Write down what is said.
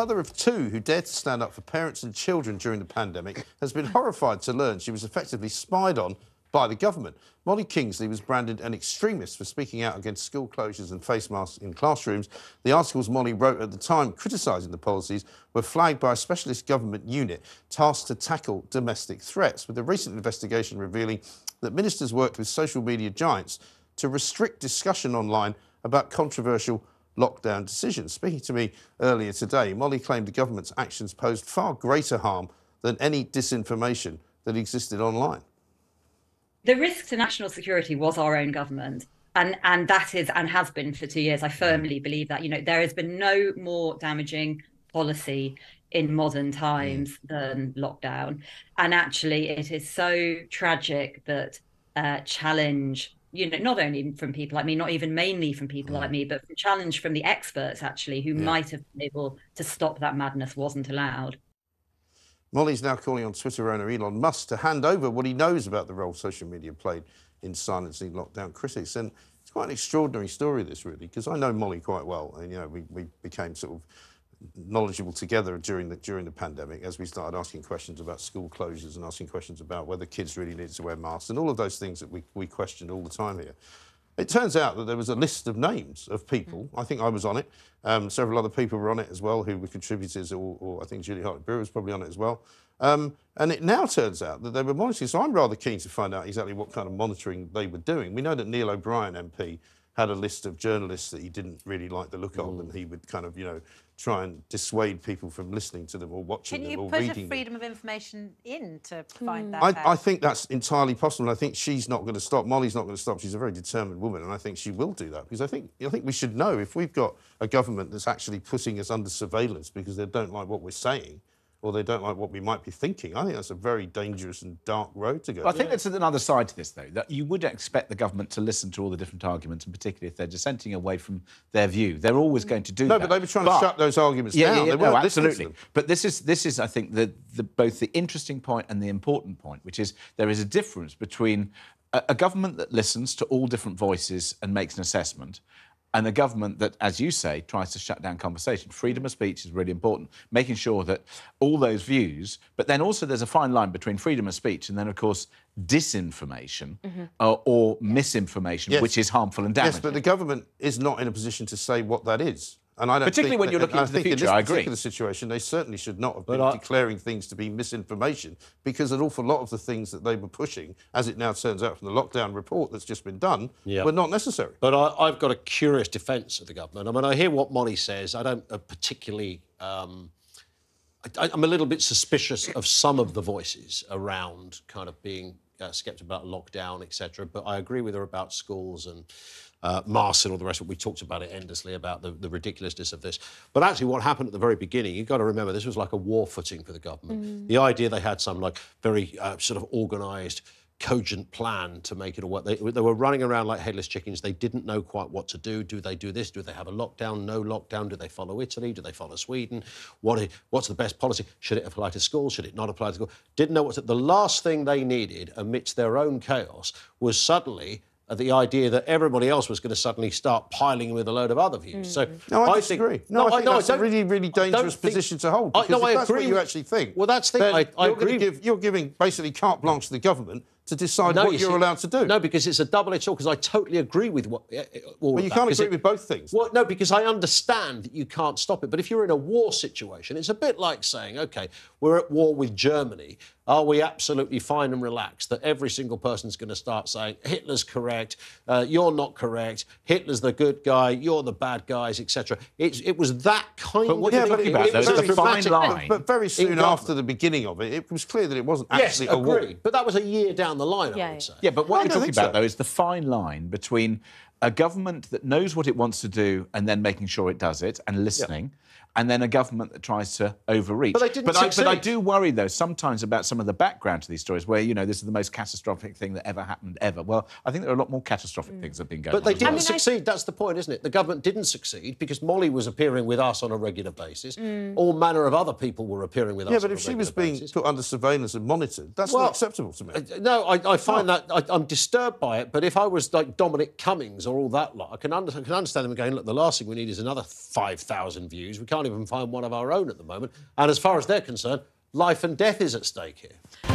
mother of two who dared to stand up for parents and children during the pandemic, has been horrified to learn she was effectively spied on by the government. Molly Kingsley was branded an extremist for speaking out against school closures and face masks in classrooms. The articles Molly wrote at the time criticising the policies were flagged by a specialist government unit tasked to tackle domestic threats, with a recent investigation revealing that ministers worked with social media giants to restrict discussion online about controversial lockdown decisions. Speaking to me earlier today, Molly claimed the government's actions posed far greater harm than any disinformation that existed online. The risk to national security was our own government. And that is and has been for 2 years. I firmly believe that. There has been no more damaging policy in modern times than lockdown. And actually, it is so tragic that challenge, not only from people like me, not even mainly from people like me, but challenge from the experts, actually, who might have been able to stop that madness wasn't allowed. Molly's now calling on Twitter owner Elon Musk to hand over what he knows about the role social media played in silencing lockdown critics. And it's quite an extraordinary story, this, really, because I know Molly quite well. And, we became sort of knowledgeable together during the pandemic as we started asking questions about school closures and asking questions about whether kids really needed to wear masks and all of those things that we questioned all the time here. It turns out that there was a list of names of people. I think I was on it. Several other people were on it as well who were contributors, or I think Julie Hartley-Brewer was probably on it as well. And it now turns out that they were monitoring. So I'm rather keen to find out exactly what kind of monitoring they were doing. We know that Neil O'Brien MP had a list of journalists that he didn't really like the look of, and he would kind of, try and dissuade people from listening to them or watching them or reading them. Can you put a freedom of information in to find that I think that's entirely possible. I think she's not going to stop. Molly's not going to stop. She's a very determined woman, and I think she will do that, because I think we should know if we've got a government that's actually putting us under surveillance because they don't like what we're saying, or they don't like what we might be thinking. I think that's a very dangerous and dark road to go. Well, I think there's another side to this, though, that you would expect the government to listen to all the different arguments, and particularly if they're dissenting away from their view. They're always going to do that. No, but they were trying to shut those arguments down. They weren't listening to them. But this is, I think, both the interesting point and the important point, which is there is a difference between a government that listens to all different voices and makes an assessment, and a government that, as you say, tries to shut down conversation. Freedom of speech is really important, making sure that all those views... But then also there's a fine line between freedom of speech and then, of course, disinformation or misinformation, which is harmful and damaging. Yes, but the government is not in a position to say what that is. And I don't particularly when you're looking into the future, I agree. In this particular situation, they certainly should not have been declaring things to be misinformation, because an awful lot of the things that they were pushing, as it now turns out from the lockdown report that's just been done, were not necessary. But I've got a curious defence of the government. I mean, I hear what Molly says. I don't particularly... I'm a little bit suspicious of some of the voices around kind of being sceptical about lockdown, etc. But I agree with her about schools and masks and all the rest of it. We talked about it endlessly, about the ridiculousness of this. But actually what happened at the very beginning, you've got to remember, this was like a war footing for the government. The idea they had some very sort of organised, cogent plan to make it all work. They were running around like headless chickens. They didn't know quite what to do. Do they do this? Do they have a lockdown? No lockdown? Do they follow Italy? Do they follow Sweden? What's the best policy? Should it apply to schools? Should it not apply to schools? Didn't know what to... The last thing they needed amidst their own chaos was suddenly the idea that everybody else was going to suddenly start piling in with a load of other views. So no, I disagree. I think that's a really, really dangerous position to hold. Because if that's what you actually think... Well, that's the thing. I agree. You're giving basically carte blanche to the government to decide what you're allowed to do. No, because it's a double-edged sword, because I totally agree with what... Well, you can't agree with both things. Well, no, because I understand that you can't stop it. But if you're in a war situation, it's a bit like saying, OK, we're at war with Germany. Are we absolutely fine and relaxed that every single person's going to start saying, Hitler's correct, you're not correct, Hitler's the good guy, you're the bad guys, etc. It was that kind of... But it was a fine line. But very soon after the beginning of it, it was clear that it wasn't actually a war. But that was a year down the line, I would say. Yeah, but what you're talking about, though, is the fine line between a government that knows what it wants to do and then making sure it does it and listening, and then a government that tries to overreach. But they didn't succeed. But I do worry, though, sometimes about some of the background to these stories where, this is the most catastrophic thing that ever happened, ever. Well, I think there are a lot more catastrophic things that have been going on. But they didn't succeed. That's the point, isn't it? The government didn't succeed because Molly was appearing with us on a regular basis. All manner of other people were appearing with us on a regular basis. Yeah, but if she was being put under surveillance and monitored, that's not acceptable to me. No, I find that... I'm disturbed by it, but if I was like Dominic Cummings or all that lot, I can understand them going, look, the last thing we need is another 5,000 views. We can't can't even find one of our own at the moment. And as far as they're concerned, life and death is at stake here.